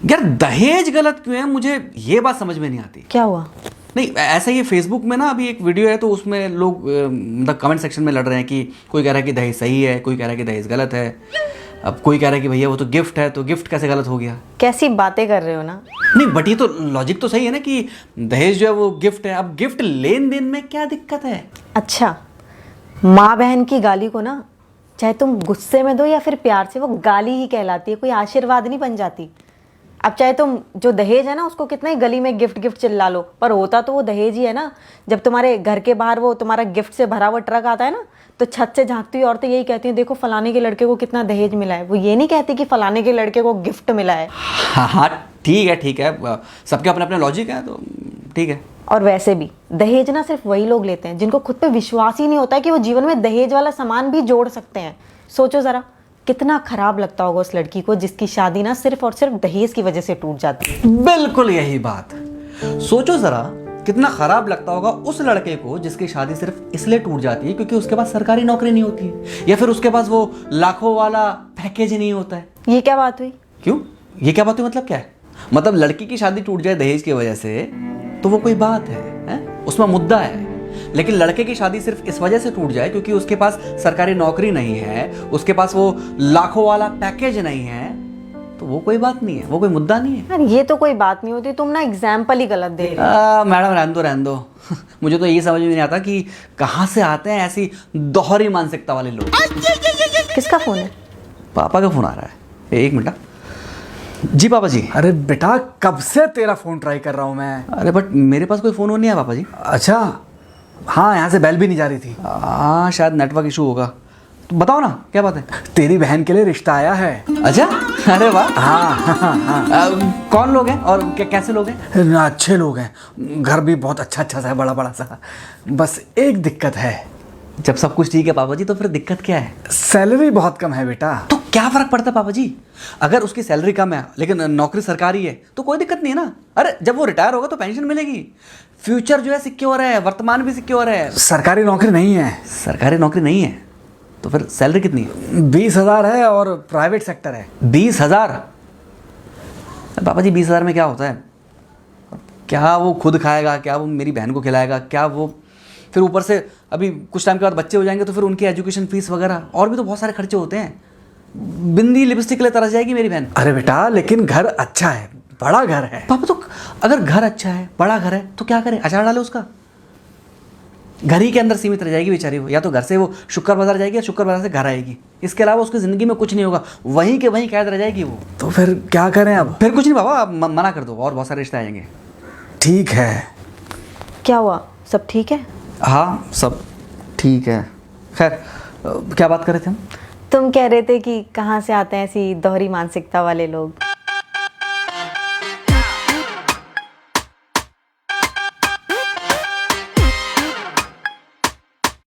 यार दहेज गलत क्यों है, मुझे ये बात समझ में नहीं आती। क्या हुआ? नहीं ऐसा ये फेसबुक में ना अभी एक वीडियो है, तो उसमें लोग मतलब कमेंट सेक्शन में लड़ रहे हैं कि कोई कह रहा है कि दहेज सही है, कोई कह रहा है कि दहेज गलत है। अब कोई कह रहा है कि भैया वो तो गिफ्ट है, तो गिफ्ट कैसे गलत हो गया। कैसी बातें कर रहे हो ना। नहीं बट ये तो लॉजिक तो सही है ना कि दहेज जो है वो गिफ्ट है। अब गिफ्ट लेन देन में क्या दिक्कत है। अच्छा, माँ बहन की गाली को ना चाहे तुम गुस्से में दो या फिर प्यार से, वो गाली ही कहलाती है, कोई आशीर्वाद नहीं बन जाती। अब चाहे तुम जो दहेज है ना उसको कितना ही गली में गिफ्ट गिफ्ट चिल्ला लो, पर होता तो वो दहेज ही है ना। जब तुम्हारे घर के बाहर वो तुम्हारा गिफ्ट से भरा हुआ ट्रक आता है ना, तो छत से झांकती हुई औरतें यही कहती हैं, देखो फलाने के लड़के को कितना दहेज मिला है। वो ये नहीं कहती कि फलाने के लड़के को गिफ्ट मिला है। हाँ हाँ ठीक है, सबके अपने अपने लॉजिक है, तो ठीक है। और वैसे भी दहेज ना सिर्फ वही लोग लेते हैं जिनको खुद पे विश्वास ही नहीं होता है कि वो जीवन में दहेज वाला सामान भी जोड़ सकते हैं। सोचो जरा, कितना खराब लगता होगा उस लड़की को जिसकी शादी ना सिर्फ और सिर्फ दहेज की वजह से टूट जाती है। बिल्कुल यही बात। सोचो जरा कितना खराब लगता होगा उस लड़के को जिसकी शादी सिर्फ इसलिए टूट जाती है क्योंकि उसके पास सरकारी नौकरी नहीं होती है, या फिर उसके पास वो लाखों वाला पैकेज नहीं होता है। ये क्या बात हुई? क्यों, ये क्या बात हुई, मतलब क्या है? मतलब लड़की की शादी टूट जाए दहेज की वजह से तो वो कोई बात है? उसमें मुद्दा है। लेकिन लड़के की शादी सिर्फ इस वजह से टूट जाए क्योंकि उसके पास सरकारी नौकरी नहीं है, उसके पास वो लाखों वाला पैकेज नहीं है, तो वो कोई बात नहीं है, वो कोई मुद्दा नहीं है। यार ये तो कोई बात नहीं होती, तुम ना एग्जाम्पल ही गलत दे रहे हो। मैडम रहने दो मुझे तो ये समझ में नहीं आता कि कहाँ से आते हैं ऐसी दोहरी मानसिकता वाले लोग। किसका फोन है? पापा का फोन आ रहा है, एक मिनट। जी पापा जी। अरे बेटा, कब से तेरा फोन ट्राई कर रहा हूँ मैं। अरे बट मेरे पास कोई फ़ोन नहीं है पापा जी। अच्छा, हाँ, यहाँ से बेल भी नहीं जा रही थी। हाँ शायद नेटवर्क इशू होगा, तो बताओ ना क्या बात है। तेरी बहन के लिए रिश्ता आया है। अच्छा, अरे वाह। हाँ हाँ हाँ। कौन लोग हैं और कैसे लोग हैं? अच्छे लोग हैं, घर भी बहुत अच्छा सा है, बड़ा बड़ा सा। बस एक दिक्कत है। जब सब कुछ ठीक है पापा जी, तो फिर दिक्कत क्या है? सैलरी बहुत कम है बेटा। तो क्या फर्क पड़ता है पापा जी? अगर उसकी सैलरी कम है लेकिन नौकरी सरकारी है तो कोई दिक्कत नहीं है ना। अरे जब वो रिटायर होगा तो पेंशन मिलेगी, फ्यूचर जो है सिक्योर है, वर्तमान भी सिक्योर है। सरकारी नौकरी नहीं है। सरकारी नौकरी नहीं है तो फिर सैलरी कितनी है? 20,000 है और प्राइवेट सेक्टर है। 20,000? पापा जी 20,000 में क्या होता है? क्या वो खुद खाएगा, क्या वो मेरी बहन को खिलाएगा, क्या वो फिर ऊपर से अभी कुछ टाइम के बाद बच्चे हो जाएंगे तो फिर उनकी एजुकेशन फीस वगैरह और भी तो बहुत सारे खर्चे होते हैं। बिंदी लिपस्टिक के लिए तरस जाएगी मेरी बहन। अरे बेटा, लेकिन घर अच्छा है, बड़ा घर है। पापा तो अगर घर अच्छा है, बड़ा घर है, तो क्या करे, अचार डाले उसका? घर ही के अंदर सीमित रह जाएगी बेचारी वो। या तो घर से वो शुक्र बाजार जाएगी या शुक्र बाजार से घर आएगी, इसके अलावा उसकी ज़िंदगी में कुछ नहीं होगा, वहीं के वहीं कैद रह जाएगी वो। तो फिर क्या करें अब? फिर कुछ नहीं बाबा, आप मना कर दो, और बहुत सारे रिश्ते आएंगे। ठीक है। क्या हुआ, सब ठीक है? हाँ सब ठीक है। खैर क्या बात कर रहे थे हम? तुम कह रहे थे कि कहाँ से आते हैं ऐसी दोहरी मानसिकता वाले लोग।